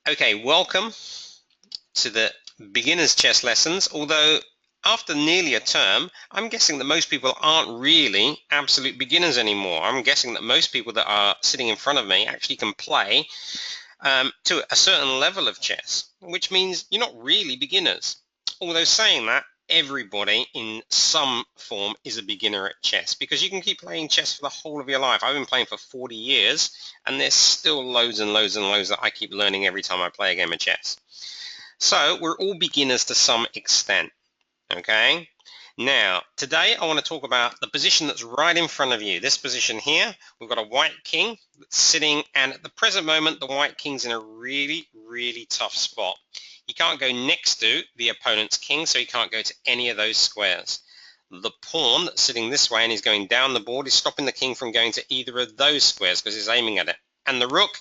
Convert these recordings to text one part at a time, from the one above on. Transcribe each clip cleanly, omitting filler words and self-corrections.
Okay, welcome to the beginner's chess lessons. Although after nearly a term, I'm guessing that most people aren't really absolute beginners anymore. I'm guessing that most people that are sitting in front of me actually can play to a certain level of chess, which means you're not really beginners. Although saying that, everybody in some form is a beginner at chess because you can keep playing chess for the whole of your life. I've been playing for 40 years and there's still loads and loads and loads that I keep learning every time I play a game of chess. So we're all beginners to some extent, okay? Now, today I want to talk about the position that's right in front of you. This position here, we've got a white king that's sitting, and at the present moment, the white king's in a really, really tough spot. He can't go next to the opponent's king, so he can't go to any of those squares. The pawn that's sitting this way and is going down the board is stopping the king from going to either of those squares because he's aiming at it. And the rook,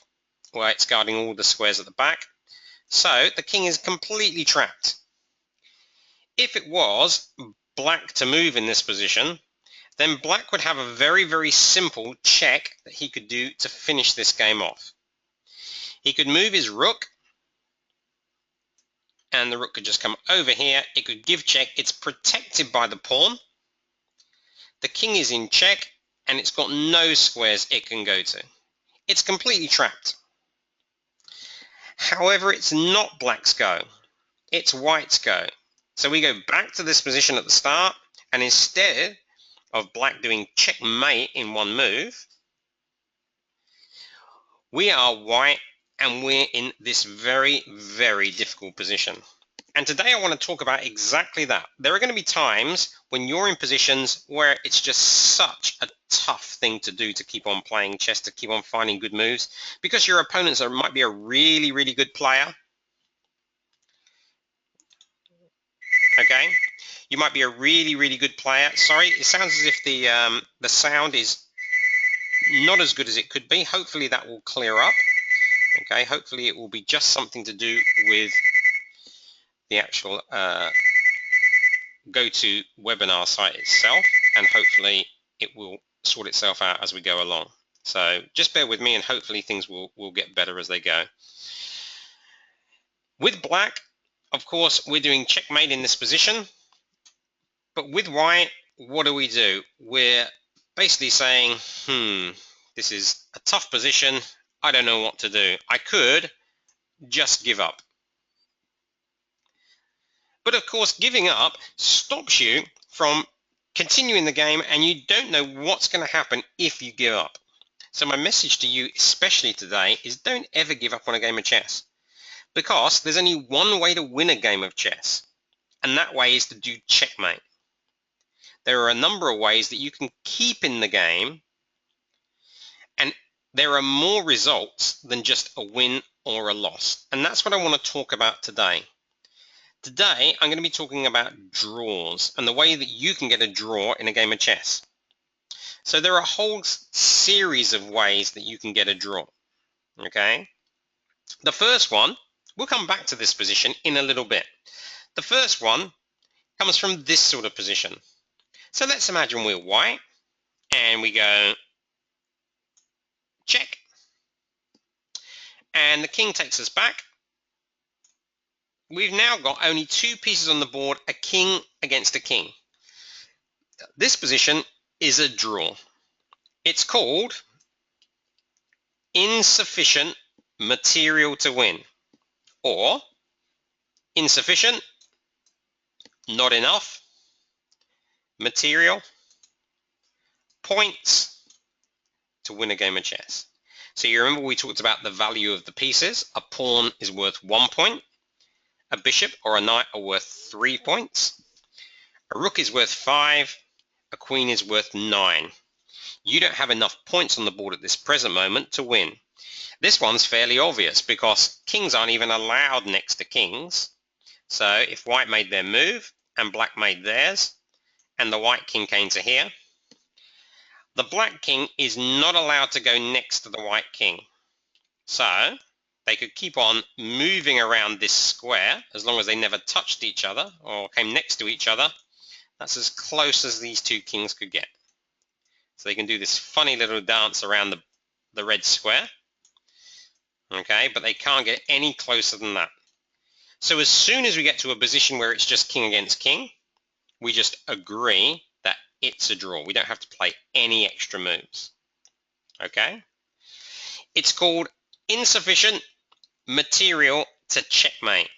well, it's guarding all the squares at the back. So the king is completely trapped. If it was black to move in this position, then black would have a very, very simple check that he could do to finish this game off. He could move his rook, and the rook could just come over here. It could give check. It's protected by the pawn. The king is in check, and it's got no squares it can go to. It's completely trapped. However, it's not black's go. It's white's go. So we go back to this position at the start, and instead of black doing checkmate in one move, we are white and we're in this very, very difficult position. And today I want to talk about exactly that. There are going to be times when you're in positions where it's just such a tough thing to do to keep on playing chess, to keep on finding good moves, because your opponents might be a really, really good player. Okay, you might be a really, really good player. Sorry, it sounds as if the sound is not as good as it could be. Hopefully that will clear up. Okay, hopefully it will be just something to do with the actual GoToWebinar site itself, and hopefully it will sort itself out as we go along. So just bear with me and hopefully things will get better as they go. With black, of course, we're doing checkmate in this position, but with white, what do? We're basically saying, this is a tough position. I don't know what to do. I could just give up. But of course, giving up stops you from continuing the game, and you don't know what's going to happen if you give up. So my message to you, especially today, is don't ever give up on a game of chess, because there's only one way to win a game of chess, and that way is to do checkmate. There are a number of ways that you can keep in the game, and there are more results than just a win or a loss. And that's what I want to talk about today. Today, I'm going to be talking about draws and the way that you can get a draw in a game of chess. So there are a whole series of ways that you can get a draw, okay? The first one, we'll come back to this position in a little bit. The first one comes from this sort of position. So let's imagine we're white and we go check, and the king takes us back. We've now got only two pieces on the board, a king against a king. This position is a draw. It's called insufficient material to win, or insufficient, not enough, material, points to win a game of chess. So you remember we talked about the value of the pieces. A pawn is worth 1 point. A bishop or a knight are worth 3 points. A rook is worth 5. A queen is worth 9. You don't have enough points on the board at this present moment to win. This one's fairly obvious because kings aren't even allowed next to kings. So if white made their move and black made theirs, and the white king came to here, the black king is not allowed to go next to the white king. So they could keep on moving around this square as long as they never touched each other or came next to each other. That's as close as these two kings could get. So they can do this funny little dance around the red square. Okay, but they can't get any closer than that. So as soon as we get to a position where it's just king against king, we just agree that it's a draw. We don't have to play any extra moves. Okay? It's called insufficient material to checkmate.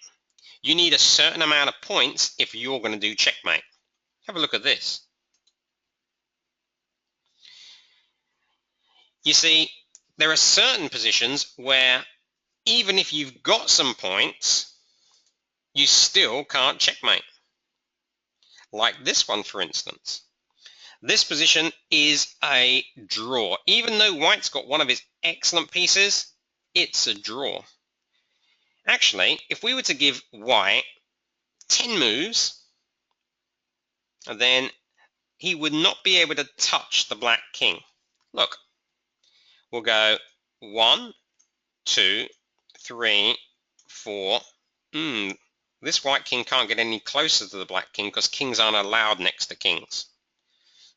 You need a certain amount of points if you're going to do checkmate. Have a look at this. You see, there are certain positions where even if you've got some points, you still can't checkmate. Like this one, for instance. This position is a draw. Even though white's got one of his excellent pieces, it's a draw. Actually, if we were to give white 10 moves, then he would not be able to touch the black king. Look, we'll go 1, 2, 3, 4. This white king can't get any closer to the black king because kings aren't allowed next to kings.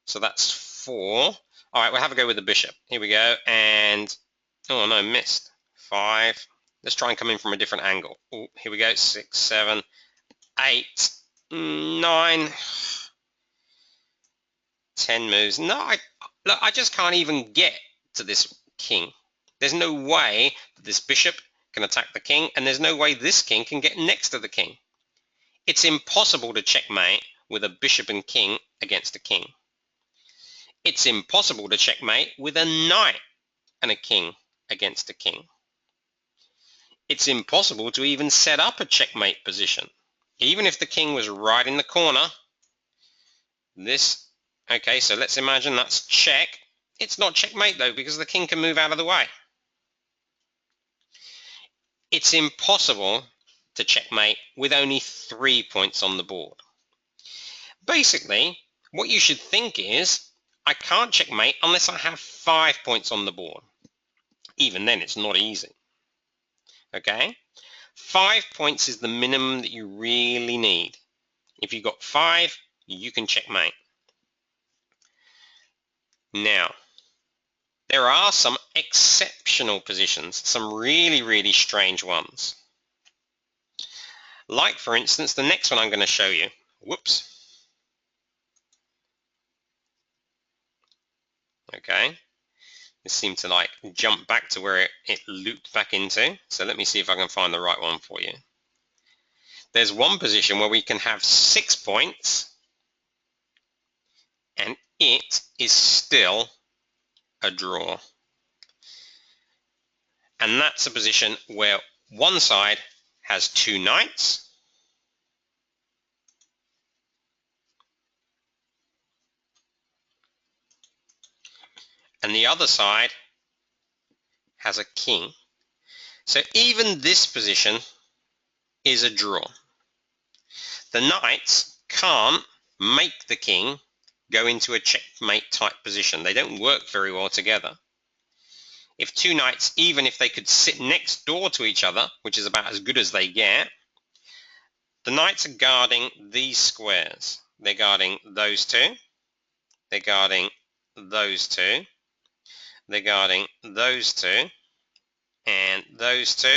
So that's 4. All right, we'll have a go with the bishop. Here we go, and oh no, missed. 5. Let's try and come in from a different angle. Oh, here we go. 6, 7, 8, 9, 10 moves. No, I just can't even get to this king. There's no way that this bishop can attack the king, and there's no way this king can get next to the king. It's impossible to checkmate with a bishop and king against a king. It's impossible to checkmate with a knight and a king against a king. It's impossible to even set up a checkmate position. Even if the king was right in the corner, okay, so let's imagine that's check. It's not checkmate though, because the king can move out of the way. It's impossible to checkmate with only 3 points on the board. Basically, what you should think is, I can't checkmate unless I have 5 points on the board. Even then, it's not easy. Okay? 5 points is the minimum that you really need. If you've got 5, you can checkmate. Now, there are some exceptional positions, some really, really strange ones. Like, for instance, the next one I'm going to show you. Whoops. Okay. It seemed to like jump back to where it looped back into. So let me see if I can find the right one for you. There's one position where we can have 6 points and it is still a draw. And that's a position where one side has 2 knights and the other side has a king. So even this position is a draw. The knights can't make the king go into a checkmate type position. They don't work very well together. If 2 knights, even if they could sit next door to each other, which is about as good as they get, the knights are guarding these squares. They're guarding those 2. They're guarding those 2. They're guarding those 2. And those 2.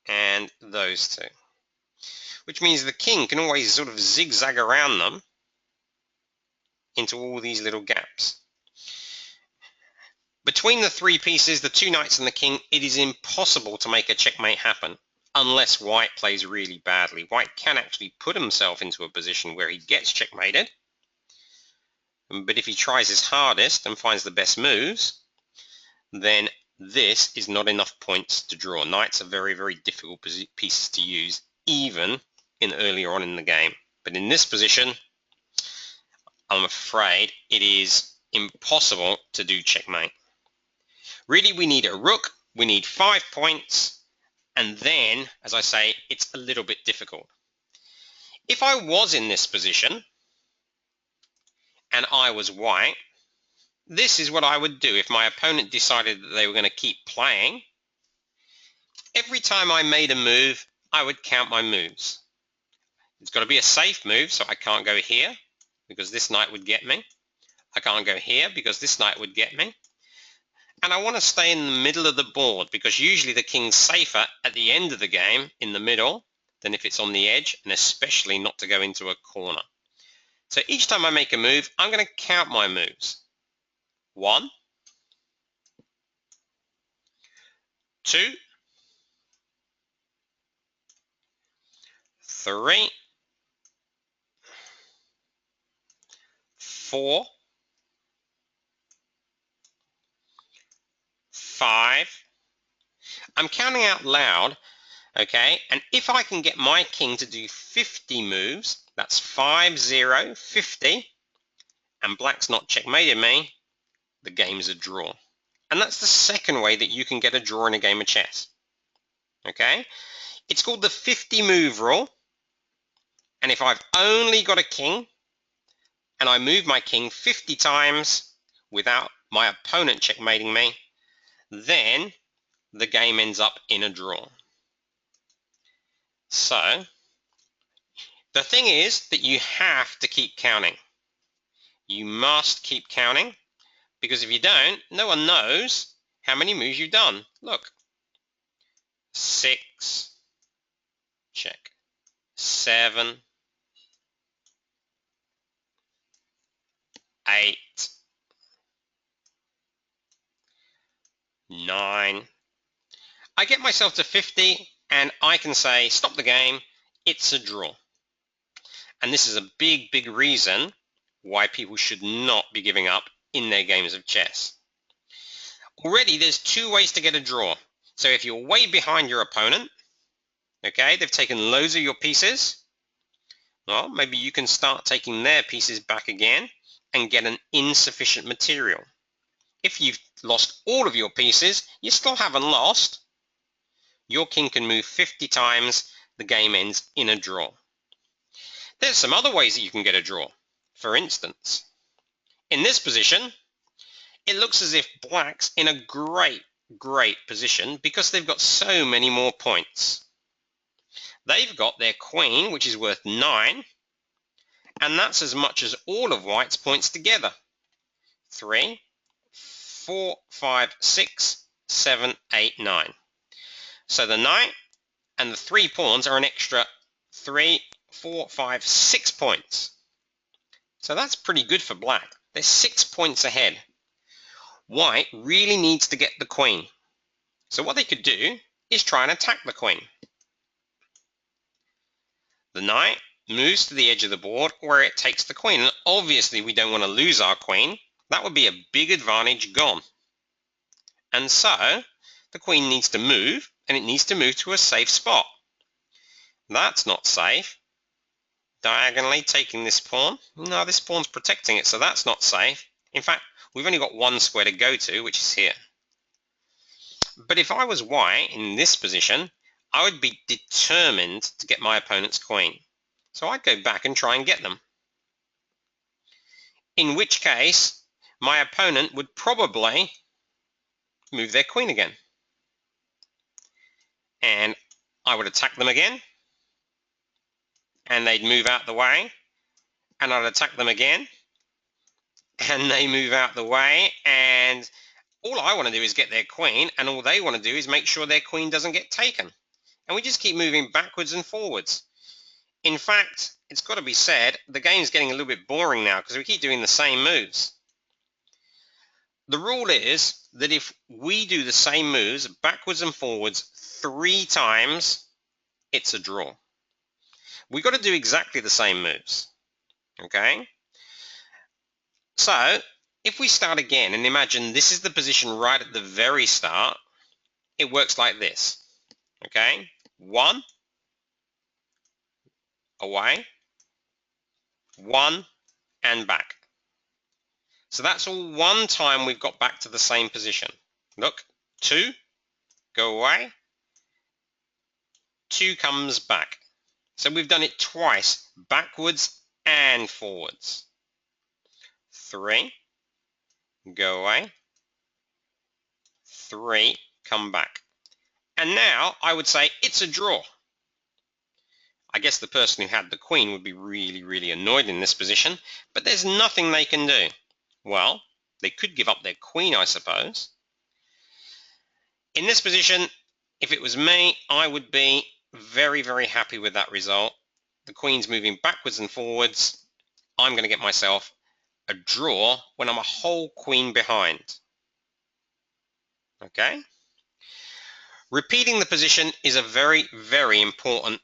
And those 2. Which means the king can always sort of zigzag around them into all these little gaps. Between the 3 pieces, the 2 knights and the king, it is impossible to make a checkmate happen unless white plays really badly. White can actually put himself into a position where he gets checkmated, but if he tries his hardest and finds the best moves, then this is not enough points to draw. Knights are very, very difficult pieces to use, even in earlier on in the game. But in this position, I'm afraid it is impossible to do checkmate. Really, we need a rook, we need 5 points, and then, as I say, it's a little bit difficult. If I was in this position, and I was white, this is what I would do if my opponent decided that they were going to keep playing. Every time I made a move, I would count my moves. It's got to be a safe move, so I can't go here, because this knight would get me. I can't go here, because this knight would get me. And I want to stay in the middle of the board because usually the king's safer at the end of the game in the middle than if it's on the edge, and especially not to go into a corner. So each time I make a move, I'm going to count my moves. 1, 2, 3, 4, 5. I'm counting out loud, okay? And if I can get my king to do 50 moves, that's 5, 0, 50, and black's not checkmated me, the game's a draw. And that's the second way that you can get a draw in a game of chess, okay? It's called the 50 move rule. And if I've only got a king, and I move my king 50 times without my opponent checkmating me, then the game ends up in a draw. So the thing is that you have to keep counting. You must keep counting, because if you don't, no one knows how many moves you've done. Look, 6, check, 7, 8, 9. I get myself to 50 and I can say, stop the game, it's a draw. And this is a big, big reason why people should not be giving up in their games of chess. Already there's 2 ways to get a draw. So if you're way behind your opponent, okay, they've taken loads of your pieces, well, maybe you can start taking their pieces back again and get an insufficient material. If you've lost all of your pieces, you still haven't lost. Your king can move 50 times, the game ends in a draw. There's some other ways that you can get a draw. For instance, in this position, it looks as if black's in a great position because they've got so many more points. They've got their queen, which is worth 9, and that's as much as all of white's points together. 3, 4, 5, 6, 7, 8, 9. So the knight and the 3 pawns are an extra 3, 4, 5, 6 points. So that's pretty good for black. They're 6 points ahead. White really needs to get the queen. So what they could do is try and attack the queen. The knight moves to the edge of the board where it takes the queen. And obviously we don't want to lose our queen. That would be a big advantage gone. And so the queen needs to move, and it needs to move to a safe spot. That's not safe. Diagonally taking this pawn. No, this pawn's protecting it, so that's not safe. In fact, we've only got 1 square to go to, which is here. But if I was white in this position, I would be determined to get my opponent's queen. So I'd go back and try and get them. In which case, my opponent would probably move their queen again. And I would attack them again. And they'd move out the way. And I'd attack them again. And they move out the way. And all I want to do is get their queen. And all they want to do is make sure their queen doesn't get taken. And we just keep moving backwards and forwards. In fact, it's got to be said, the game's getting a little bit boring now because we keep doing the same moves. The rule is that if we do the same moves backwards and forwards 3 times, it's a draw. We've got to do exactly the same moves. Okay? So, if we start again and imagine this is the position right at the very start, it works like this. Okay? 1, away, 1, and back. So that's all 1 time we've got back to the same position. Look, 2, go away, 2 comes back. So we've done it twice, backwards and forwards. 3, go away, 3, come back. And now I would say it's a draw. I guess the person who had the queen would be really annoyed in this position, but there's nothing they can do. Well, they could give up their queen, I suppose. In this position, if it was me, I would be very, very happy with that result. The queen's moving backwards and forwards. I'm going to get myself a draw when I'm a whole queen behind. Okay? Repeating the position is a very, very important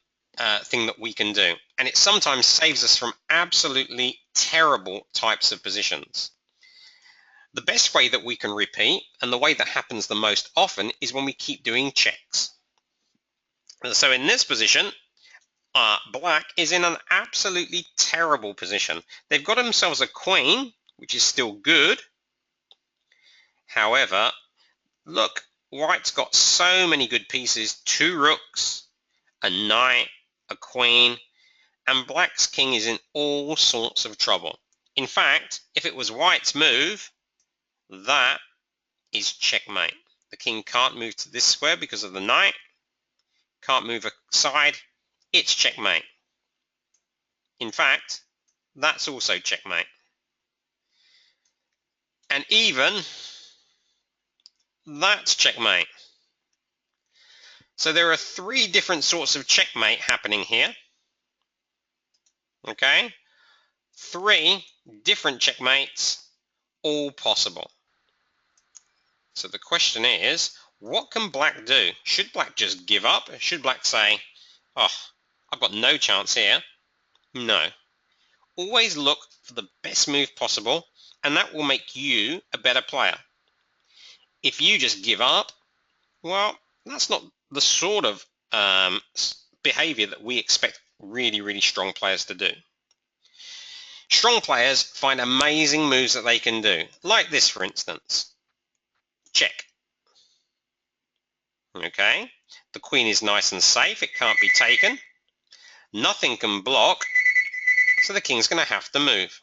thing that we can do. And it sometimes saves us from absolutely terrible types of positions. The best way that we can repeat, and the way that happens the most often, is when we keep doing checks. So in this position, black is in an absolutely terrible position. They've got themselves a queen, which is still good. However, look, white's got so many good pieces, 2 rooks, a knight, a queen, and black's king is in all sorts of trouble. In fact, if it was white's move, that is checkmate. The king can't move to this square because of the knight, can't move aside, it's checkmate. In fact, that's also checkmate. And even that's checkmate. So there are 3 different sorts of checkmate happening here. Okay? 3 different checkmates, all possible. So the question is, what can black do? Should black just give up? Should black say, oh, I've got no chance here? No. Always look for the best move possible, and that will make you a better player. If you just give up, well, that's not the sort of behavior that we expect really, really strong players to do. Strong players find amazing moves that they can do, like this, for instance. Check. Okay, the queen is nice and safe, it can't be taken. Nothing can block, so the king's going to have to move.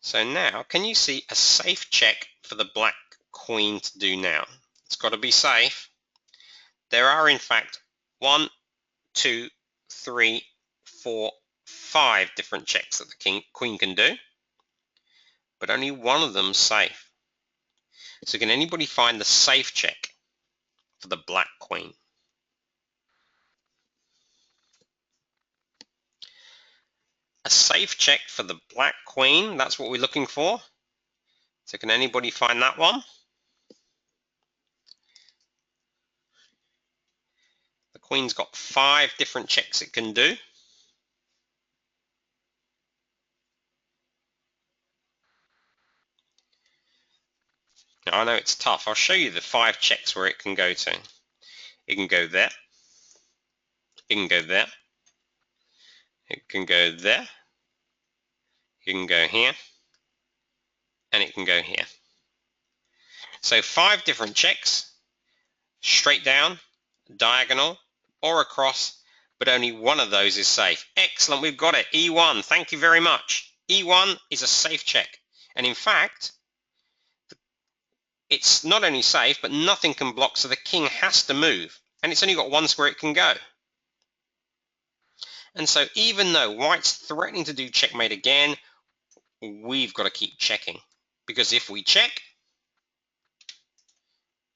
So now, can you see a safe check for the black queen to do now? It's got to be safe. There are, in fact, 1, 2, 3, 4, 5 different checks that the queen can do, but only one of them's safe. So can anybody find the safe check for the black queen? A safe check for the black queen, that's what we're looking for. So can anybody find that one? The queen's got 5 different checks it can do. Now I know it's tough. I'll show you the 5 checks where it can go to. It can go there. It can go there. It can go there. It can go here. And it can go here. So 5 different checks, straight down, diagonal, or across, but only one of those is safe. Excellent, we've got it. E1, thank you very much. E1 is a safe check. And in fact, it's not only safe, but nothing can block, so the king has to move. And it's only got 1 square it can go. And so even though white's threatening to do checkmate again, we've got to keep checking. Because if we check,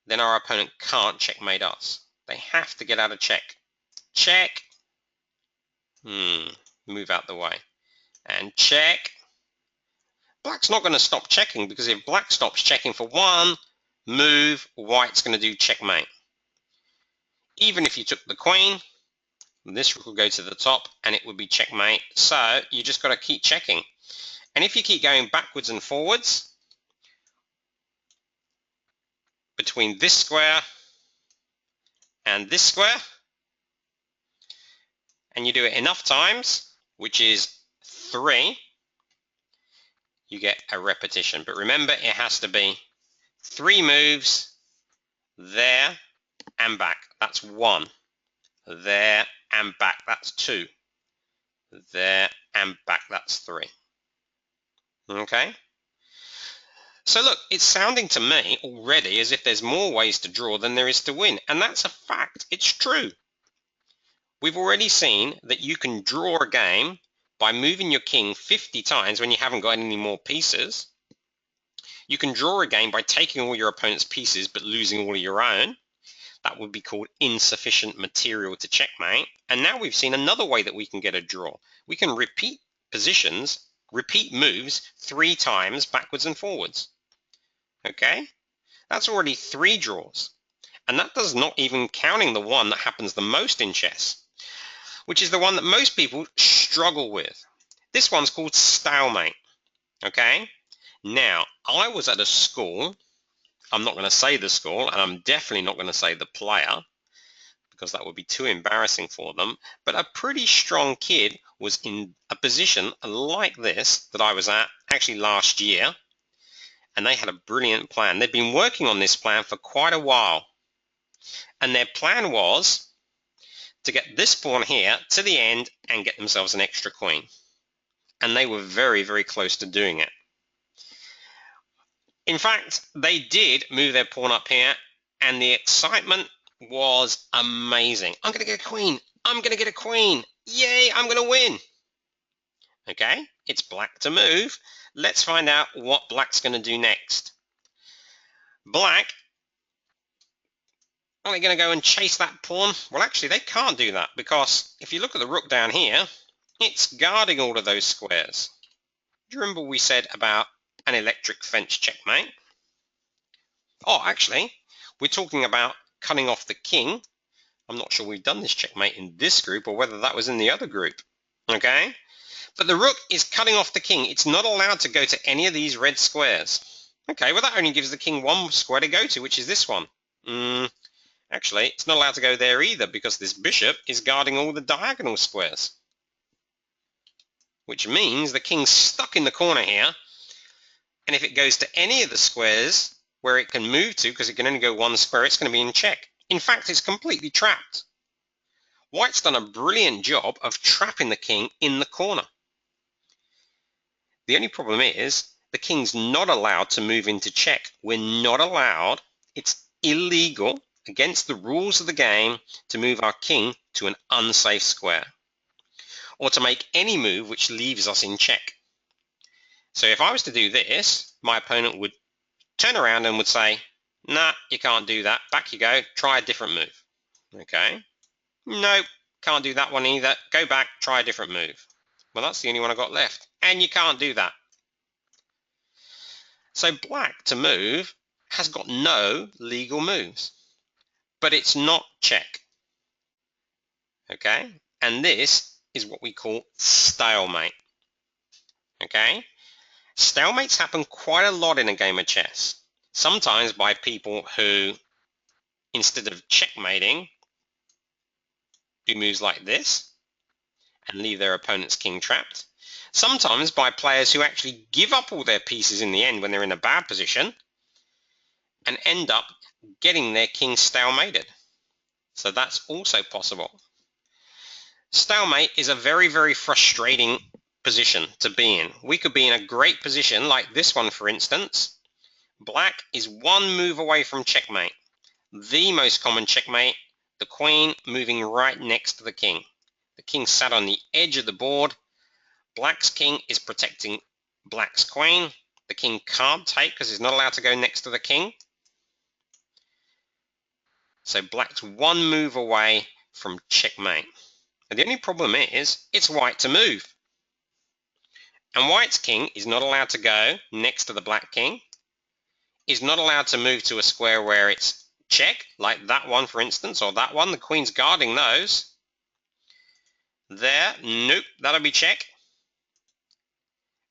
then our opponent can't checkmate us. They have to get out of check. Check. Move out the way. And check. Black's not going to stop checking, because if black stops checking for 1 move, white's going to do checkmate. Even if you took the queen, this rook will go to the top and it would be checkmate. So you just got to keep checking. And if you keep going backwards and forwards between this square and this square, and you do it enough times, which is 3, you get a repetition. But remember, it has to be 3 moves, there and back. That's 1. There and back. That's 2. There and back. That's 3. Okay? So look, it's sounding to me already as if there's more ways to draw than there is to win. And that's a fact. It's true. We've already seen that you can draw a game by moving your king 50 times when you haven't got any more pieces. You can draw a game by taking all your opponent's pieces but losing all of your own. That would be called insufficient material to checkmate. And now we've seen another way that we can get a draw. We can repeat positions, repeat moves 3 times backwards and forwards. Okay? That's already 3 draws. And that does not even counting the one that happens the most in chess, which is the one that most people struggle with. This one's called stalemate. Okay? Now, I was at a school, I'm not going to say the school, and I'm definitely not going to say the player, because that would be too embarrassing for them, but a pretty strong kid was in a position like this that I was at actually last year, and they had a brilliant plan. They'd been working on this plan for quite a while, and their plan was to get this pawn here to the end and get themselves an extra queen. And they were very, very close to doing it. In fact, they did move their pawn up here, and the excitement was amazing. I'm going to get a queen. I'm going to get a queen. Yay, I'm going to win. Okay, it's black to move. Let's find out what black's going to do next. Black, are they going to go and chase that pawn? Well, actually, they can't do that, because if you look at the rook down here, it's guarding all of those squares. Do you remember we said about an electric fence checkmate? Oh, actually, we're talking about cutting off the king. I'm not sure we've done this checkmate in this group or whether that was in the other group. Okay? But the rook is cutting off the king. It's not allowed to go to any of these red squares. Okay, well, that only gives the king one square to go to, which is this one. Actually, it's not allowed to go there either, because this bishop is guarding all the diagonal squares, which means the king's stuck in the corner here. And if it goes to any of the squares where it can move to, because it can only go one square, it's going to be in check. In fact, it's completely trapped. White's done a brilliant job of trapping the king in the corner. The only problem is the king's not allowed to move into check. We're not allowed, it's illegal against the rules of the game to move our king to an unsafe square, or to make any move which leaves us in check. So if I was to do this, my opponent would turn around and would say, nah, you can't do that. Back you go. Try a different move. Okay. Nope, can't do that one either. Go back, try a different move. Well, that's the only one I got left. And you can't do that. So black to move has got no legal moves, but it's not check. Okay. And this is what we call stalemate. Okay. Stalemates happen quite a lot in a game of chess. Sometimes by people who, instead of checkmating, do moves like this and leave their opponent's king trapped. Sometimes by players who actually give up all their pieces in the end when they're in a bad position and end up getting their king stalemated. So that's also possible. Stalemate is a very, very frustrating position to be in. We could be in a great position like this one, for instance. Black is one move away from checkmate. The most common checkmate, the queen moving right next to the king. The king sat on the edge of the board. Black's king is protecting black's queen. The king can't take because he's not allowed to go next to the king. So black's one move away from checkmate. And the only problem is it's white to move. And white's king is not allowed to go next to the black king. Is not allowed to move to a square where it's check, like that one, for instance, or that one. The queen's guarding those. There, nope, that'll be check.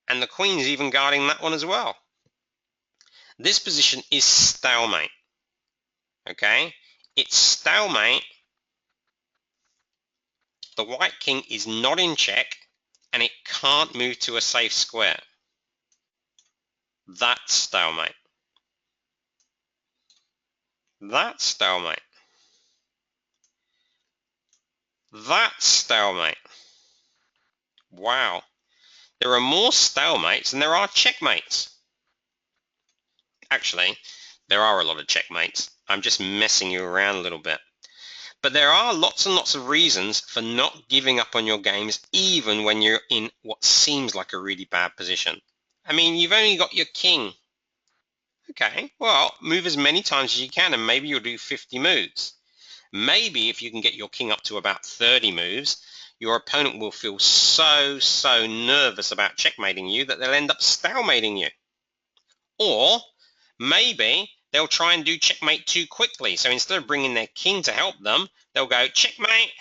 And the queen's even guarding that one as well. This position is stalemate. Okay? It's stalemate. The white king is not in check, and it can't move to a safe square. That's stalemate. That's stalemate. That's stalemate. Wow. There are more stalemates than there are checkmates. Actually, there are a lot of checkmates. I'm just messing you around a little bit. But there are lots and lots of reasons for not giving up on your games, even when you're in what seems like a really bad position. I mean, you've only got your king. Okay, well, move as many times as you can, and maybe you'll do 50 moves. Maybe if you can get your king up to about 30 moves, your opponent will feel so nervous about checkmating you that they'll end up stalemating you. Or maybe they'll try and do checkmate too quickly. So instead of bringing their king to help them, they'll go, checkmate.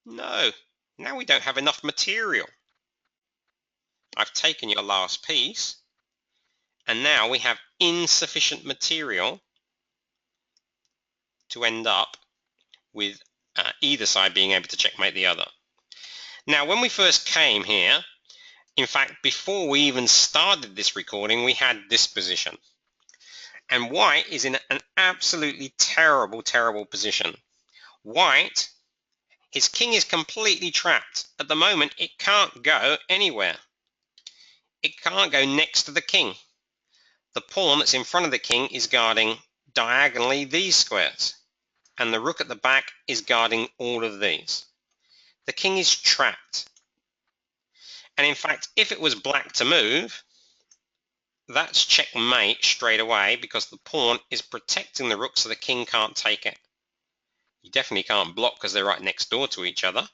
No, now we don't have enough material. I've taken your last piece, and now we have insufficient material to end up with either side being able to checkmate the other. Now, when we first came here, in fact, before we even started this recording, we had this position. And white is in an absolutely terrible position. White, his king is completely trapped. At the moment, it can't go anywhere. It can't go next to the king. The pawn that's in front of the king is guarding diagonally these squares, and the rook at the back is guarding all of these. The king is trapped. And in fact, if it was black to move, that's checkmate straight away because the pawn is protecting the rook so the king can't take it. You definitely can't block because they're right next door to each other,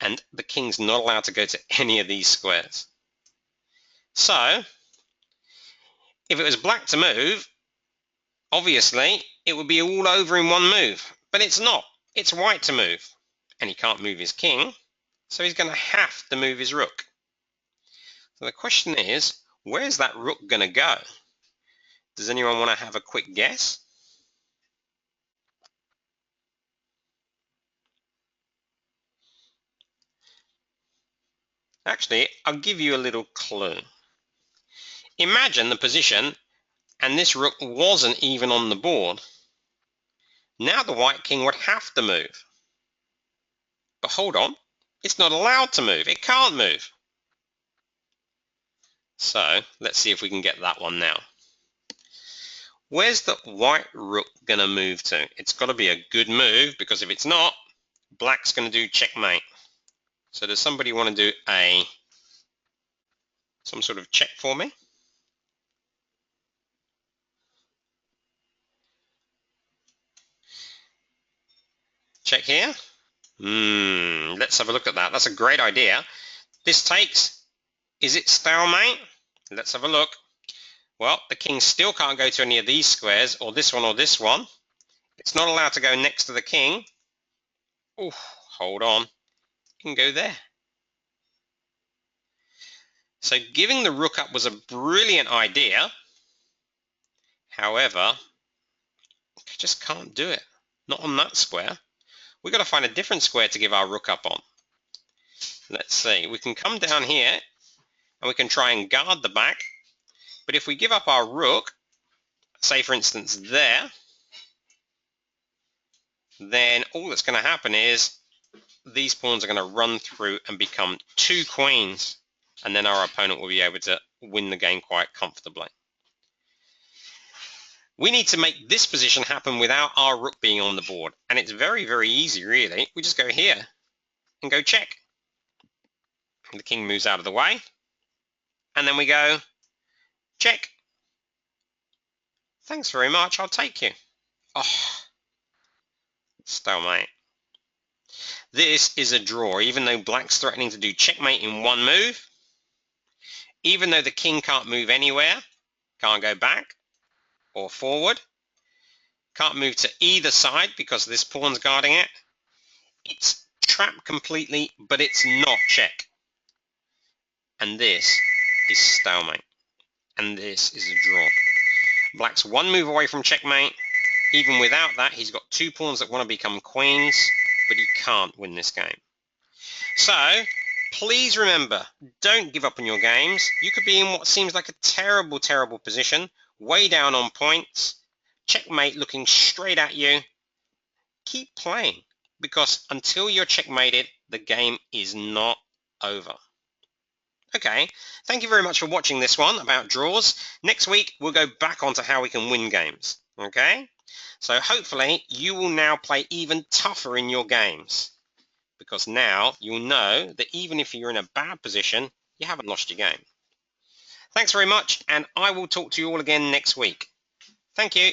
and the king's not allowed to go to any of these squares. So, if it was black to move, obviously it would be all over in one move, but it's not. It's white to move, and he can't move his king, so he's going to have to move his rook. So the question is, where's that rook going to go? Does anyone want to have a quick guess? Actually, I'll give you a little clue. Imagine the position, and this rook wasn't even on the board. Now the white king would have to move. But hold on, it's not allowed to move. It can't move. So let's see if we can get that one now. Where's the white rook going to move to? It's got to be a good move, because if it's not, black's going to do checkmate. So does somebody want to do some sort of check for me? Check here. Let's have a look at that. That's a great idea. This takes. Is it stalemate? Let's have a look. Well, the king still can't go to any of these squares, or this one or this one. It's not allowed to go next to the king. Oh, hold on. It can go there. So giving the rook up was a brilliant idea. However, I just can't do it. Not on that square. We've got to find a different square to give our rook up on. Let's see. We can come down here and we can try and guard the back. But if we give up our rook, say for instance there, then all that's going to happen is these pawns are going to run through and become two queens, and then our opponent will be able to win the game quite comfortably. We need to make this position happen without our rook being on the board, and it's very easy really. We just go here and go check. The king moves out of the way, and then we go check. Thanks very much, I'll take you. Oh, stalemate. This is a draw, even though black's threatening to do checkmate in one move. Even though the king can't move anywhere, can't go back or forward, can't move to either side because this pawn's guarding it. It's trapped completely, but it's not check. And this is stalemate. And this is a draw. Black's one move away from checkmate. Even without that, he's got two pawns that want to become queens, but he can't win this game. So, please remember, don't give up on your games. You could be in what seems like a terrible position, way down on points, checkmate looking straight at you. Keep playing, because until you're checkmated, the game is not over. Okay, thank you very much for watching this one about draws. Next week, we'll go back onto how we can win games, okay? So hopefully, you will now play even tougher in your games, because now you'll know that even if you're in a bad position, you haven't lost your game. Thanks very much, and I will talk to you all again next week. Thank you.